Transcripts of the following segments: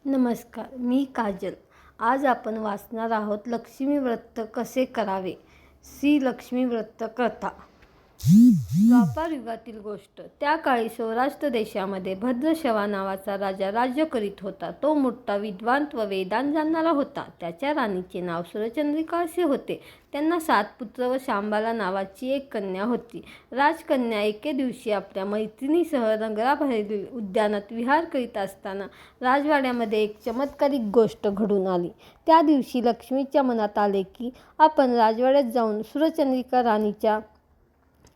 नमस्कार, मी काजल. आज आपण वाचणार आहोत लक्ष्मी व्रत कसे करावे. श्री लक्ष्मी व्रत कथा. द्वापार युगातील गोष्ट. त्या काळी सौराष्ट्र देशामध्ये भद्रशवा नावाचा राजा राज्य करीत होता. तो मोठा विद्वान व वेदांत जाणणारा होता. त्याच्या राणीचे नाव सुरचंद्रिका असे होते. त्यांना 7 पुत्र व शांबाला नावाची एक कन्या होती. राजकन्या एके दिवशी आपल्या मैत्रिणीसह नगराबाहेरील उद्यानात विहार करीत असताना राजवाड्यामध्ये एक चमत्कारिक गोष्ट घडून आली. त्या दिवशी लक्ष्मीच्या मनात आले की आपण राजवाड्यात जाऊन सुरचंद्रिका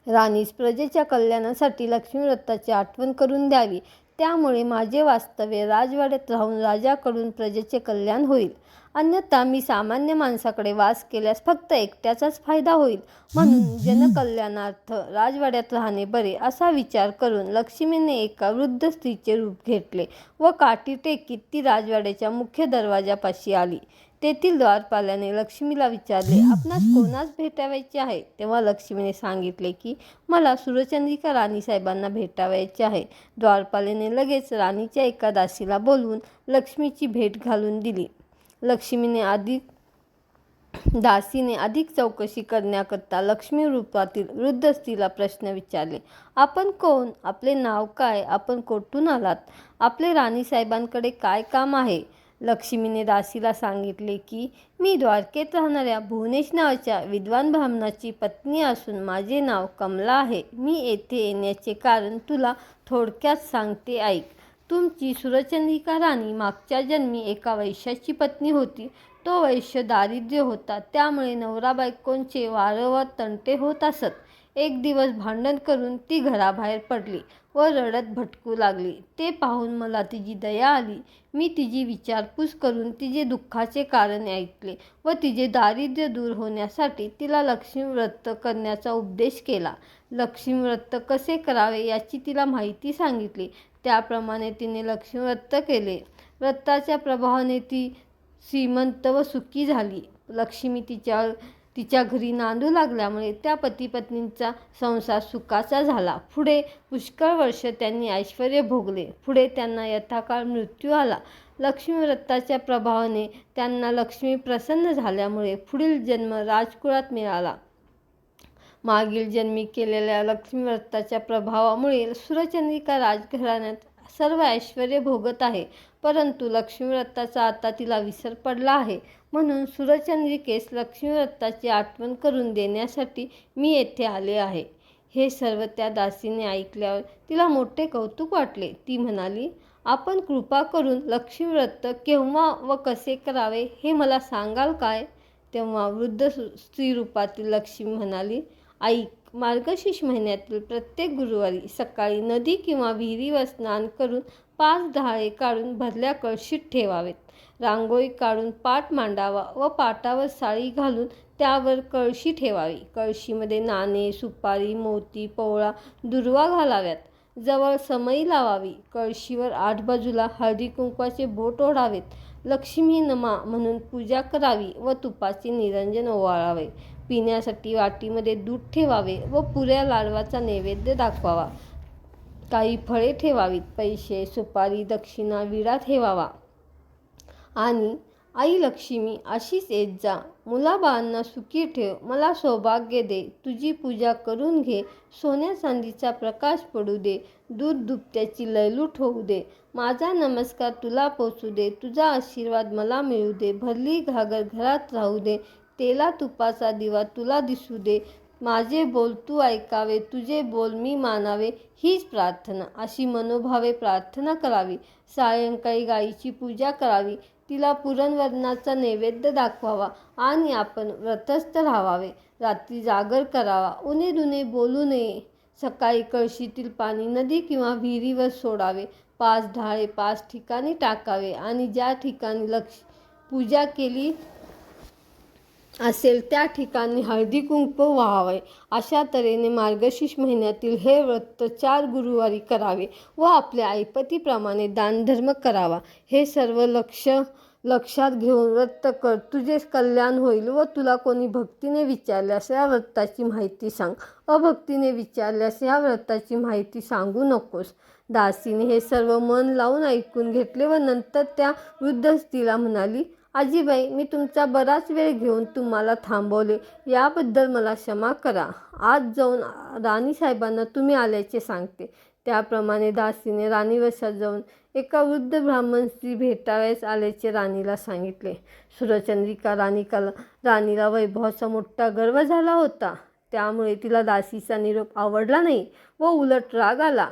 राणीस प्रजेच्या कल्याणासाठी लक्ष्मी व्रताची आठवण करून द्यावी. त्यामुळे माझे वास्तव्य राजवाड्यात राहून राजाकडून प्रजेचे कल्याण होईल. अन्यथा मी सामान्य माणसाकडे वास केल्यास फक्त एकट्याचाच फायदा होईल. म्हणून जनकल्याणार्थ राजवाड्यात राहणे बरे असा विचार करून लक्ष्मीने एका वृद्ध स्त्रीचे रूप घेतले व काठी टेकीत ती राजवाड्याच्या मुख्य दरवाजापाशी आली. तेथील द्वारपालाने लक्ष्मीला विचारले, आपणास कोणास भेटावयाचे आहे. तेव्हा लक्ष्मीने सांगितले की मला सुरचंद्रिका राणीसाहेबांना भेटावयाचे आहे. द्वारपालाने लगेच राणीच्या एका दासीला बोलवून लक्ष्मीची भेट घालून दिली. दासीने अधिक चौकशी करण्याकरता लक्ष्मी रूपातील वृद्ध स्त्रीला प्रश्न विचारले. आपण कोण? आपले नाव काय? आपण कोठून आलात? आपले राणीसाहेबांकडे काय काम आहे? लक्ष्मीने दासीला सांगितले की मी द्वारकेत राहणाऱ्या भुवनेश नावाच्या विद्वान ब्राह्मणाची पत्नी असून माझे नाव कमला आहे. मी येथे येण्याचे कारण तुला थोडक्यात सांगते, ऐक. तुमची सुरचंद्रिका राणी मागच्या जन्मी एका वैश्याची पत्नी होती. तो वैश्य दारिद्र्य होता, त्यामुळे नवरा बायकोंचे वारंवार तंटे होत असत. एक दिवस भांडण करून ती घराबाहेर पडली व रडत भटकू लागली. ते पाहून मला तिची दया आली. मी तिची विचारपूस करून तिचे दुःखाचे कारण ऐकले व तिचे दारिद्र्य दूर होण्यासाठी तिला लक्ष्मी व्रत करण्याचा उपदेश केला. लक्ष्मी व्रत कसे करावे याची तिला माहिती सांगितली. त्याप्रमाणे तिने लक्ष्मी व्रत केले. व्रताच्या प्रभावाने ती श्रीमंत व सुखी झाली. लक्ष्मी तिच्या घरी नांदू लागल्यामुळे त्या पती-पत्नींचा संसार सुखाचा झाला. पुढे पुष्कळ वर्ष त्यांनी ऐश्वर्य भोगले. पुढे त्यांना यथाकाळ मृत्यू आला. लक्ष्मी व्रताच्या प्रभावाने त्यांना लक्ष्मी प्रसन्न झाल्यामुळे पुढील जन्म राजकुळात मिळाला. मागील जन्मी केलेल्या लक्ष्मी व्रताच्या प्रभावामुळे सुरचंद्रिका राजघराण्यात सर्व ऐश्वर्य भोगत आहे. परंतु लक्ष्मी व्रताचा आता तिला विसर पडला आहे. म्हणून सुरचंद्रिकेस लक्ष्मी व्रताची आठवण करून देण्यासाठी मी येथे आले आहे. हे सर्व त्या दासीने ऐकल्यावर तिला मोठे कौतुक वाटले. ती म्हणाली, आपण कृपा करून लक्ष्मी व्रत केव्हा व कसे करावे हे मला सांगाल काय? तेव्हा वृद्ध स्त्रीरूपातील लक्ष्मी म्हणाली, ऐक. मार्गशीर्ष महिन्यातील प्रत्येक गुरुवारी सकाळी नदी किंवा विहिरीवर स्नान करून 5 डहाळे काढून भरल्या कळशीत ठेवावेत. रांगोळी काढून पाट मांडावा व पाटावर साळी घालून त्यावर कळशी ठेवावी. कळशीमध्ये नाणे, सुपारी, मोती, पवळा, दुर्वा घालाव्यात. जवळ समई लावावी. कळशीवर 8 बाजूला हळदी कुंकवाचे बोट ओढावेत. लक्ष्मी नमा म्हणून पूजा करावी व तुपाचे निरंजन ओवाळावे. पिण्यासाठी वाटीमध्ये दूध ठेवावे व पुऱ्या लाडवाचा नैवेद्य दाखवावा. काही फळे ठेवावीत. पैसे, सुपारी, दक्षिणा, विडा ठेवावा आणि आई लक्ष्मी अशीच येत जा. मुलाबाळांना सुखी ठेव. मला सौभाग्य दे. तुझी पूजा करून घे. सोन्या चांदीचा प्रकाश पडू दे. दूध दुभत्याची लयलूट होऊ दे. माझा नमस्कार तुला पोचू दे. तुझा आशीर्वाद मला मिळू दे. भरली घागर घरात राहू दे. तेला तुपाचा दिवा तुला दिसू दे. माझे बोल तू ऐकावे. तुझे बोल मी मानावे. हीच प्रार्थना. अशी मनोभावे प्रार्थना करावी. सायंकाळी गायीची पूजा करावी. तिला पुरणवरणाचा नैवेद्य दाखवावा आणि आपण व्रतस्थ राहावे. रात्री जागर करावा. उणे दुणे बोलू नये. सकाळी कळशीतील पाणी नदी किंवा विहिरीवर सोडावे. 5 डहाळे 5 ठिकाणी टाकावे आणि ज्या ठिकाणी पूजा केली असेल त्या ठिकाणी हळदी कुंकू वाहावे. अशा तऱ्हेने मार्गशीर्ष महिन्यातील हे व्रत 4 गुरुवारी करावे व आपल्या ऐपतीप्रमाणे दानधर्म करावा. हे सर्व लक्षात घेऊन व्रत कर. तुझे कल्याण होईल. व तुला कोणी भक्तीने विचारल्यास या व्रताची माहिती सांग. अभक्तीने विचारल्यास या व्रताची माहिती सांगू नकोस. दासीने हे सर्व मन लावून ऐकून घेतले व नंतर त्या वृद्ध स्त्रीला म्हणाली, आजीबाई, मी तुमचा बराच वेळ घेऊन तुम्हाला थांबवले, याबद्दल मला क्षमा करा. आज जाऊन राणीसाहेबांना तुम्ही आल्याचे सांगते. त्याप्रमाणे दासीने राणीवशात जाऊन एका वृद्ध ब्राह्मण स्त्री भेटावयास आल्याचे राणीला सांगितले. सुरचंद्रिका राणीला वैभवाचा मोठा गर्व झाला होता. त्यामुळे तिला दासीचा निरोप आवडला नाही व उलट राग आला.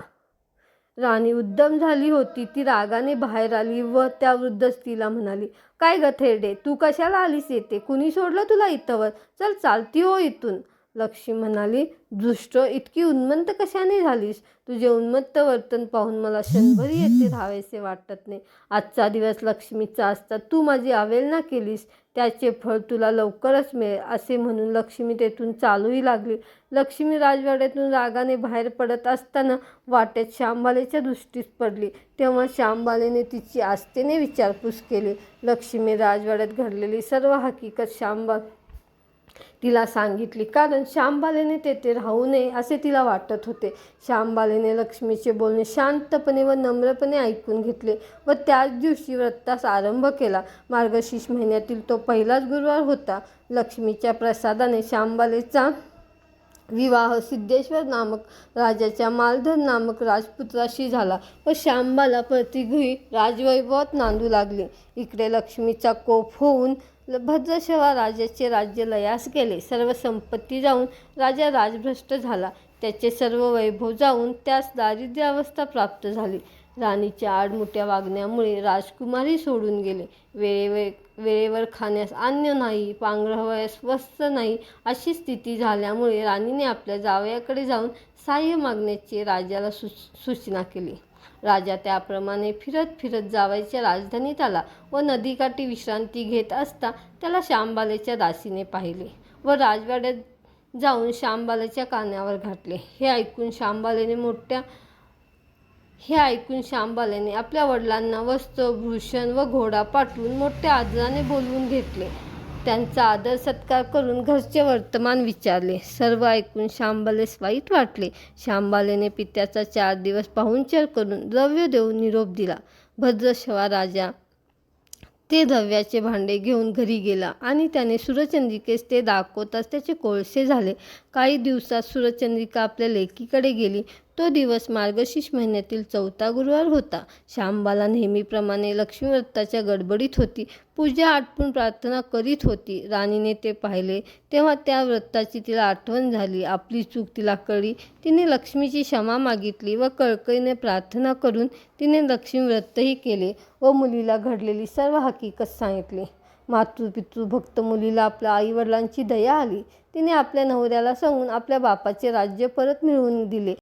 राणी उद्दम झाली होती. ती रागाने बाहेर आली व त्या वृद्ध स्त्रीला म्हणाली, काय गथेरडे, तू कशाला आलीस येते? कुणी सोडलं तुला इथवर? चल, चालती हो इथून. लक्ष्मी म्हणाली, दृष्ट, इतकी उन्मत्त कशाने झालीस? तुझे उन्मत्त वर्तन पाहून मला क्षणभरी येथे राहावेसे वाटत नाही. आजचा दिवस लक्ष्मीचा असता तू माझी अवहेलना केलीस, त्याचे फळ तुला लवकरच मिळेल. असे म्हणून लक्ष्मी तेथून चालूही लागली. लक्ष्मी राजवाड्यातून रागाने बाहेर पडत असताना वाटेत श्यामबालेच्या दृष्टीस पडली. तेव्हा श्यामबालेने तिची आस्थेने विचारपूस केली. लक्ष्मी राजवाड्यात घडलेली सर्व हकीकत तिला सांगितली, कारण श्यामबालेने तेथे राहू नये असे तिला वाटत होते. श्यामबालेने लक्ष्मीचे बोलणे शांतपणे व नम्रपणे ऐकून घेतले व त्याच दिवशी व्रतास आरंभ केला. मार्गशीर्ष महिन्यातील तो पहिलाच गुरुवार होता. लक्ष्मीच्या प्रसादाने श्यामबालेचा विवाह सिद्धेश्वर नामक राजाच्या मालधर नामक राजपुत्राशी झाला व श्यामबाला प्रतिगृही राजवैभवात नांदू लागली. इकडे लक्ष्मीचा कोप होऊन भद्रशवा राजाचे राज्य लयास गेले. सर्व संपत्ती जाऊन राजा राजभ्रष्ट झाला. त्याचे सर्व वैभव जाऊन त्यास दारिद्र्यावस्था प्राप्त झाली. राणीच्या आडमुठ्या वागण्यामुळे राजकुमारही सोडून गेले. वेळेवर खाण्यास अन्न नाही, पांघरावयास वस्त्र नाही अशी स्थिती झाल्यामुळे राणीने आपल्या जावयाकडे जाऊन सहाय्य मागण्याची राजाला सूचना केली. राजा त्याप्रमाणे फिरत फिरत जावयाच्या राजधानीत आला व नदीकाठी विश्रांती घेत असता त्याला श्यामबालेच्या दासीने पाहिले व राजवाड्यात जाऊन श्यामबालेच्या कानावर घातले. हे ऐकून श्यामबालेने आपल्या वडिलांना वस्त्र, भूषण व घोडा पाठवून मोठ्या आदराने बोलवून घेतले. त्यांचा आदर सत्कार करून घरचे वर्तमान विचारले. सर्व ऐकून श्यामबालेस वाईट वाटले. श्यामबालेने पित्याचा 4 दिवस पाहुणचार करून द्रव्य देऊन निरोप दिला. भद्रशवा राजा ते द्रव्याचे भांडे घेऊन घरी गेला आणि त्याने सुरचंद्रिकेस ते दाखवताच त्याचे कोळसे झाले. काही दिवसात सुरचंद्रिका आपल्या लेकीकडे गेली. तो दिवस मार्गशीर्ष महिन्यातील 4था गुरुवार होता. श्यामबाला नेहमीप्रमाणे लक्ष्मीव्रताच्या गडबडीत होती. पूजा आटपून प्रार्थना करीत होती. राणीने ते पाहिले तेव्हा त्या व्रताची तिला आठवण झाली. आपली चूक तिला कळली. तिने लक्ष्मीची क्षमा मागितली व कळकळीने प्रार्थना करून तिने लक्ष्मीव्रतही केले व मुलीला घडलेली सर्व हकीकत सांगितली. मातृपितृभक्त मुलीला आपल्या आईवडिलांची दया आली. तिने आपल्या नवऱ्याला सांगून आपल्या बापाचे राज्य परत मिळवून दिले.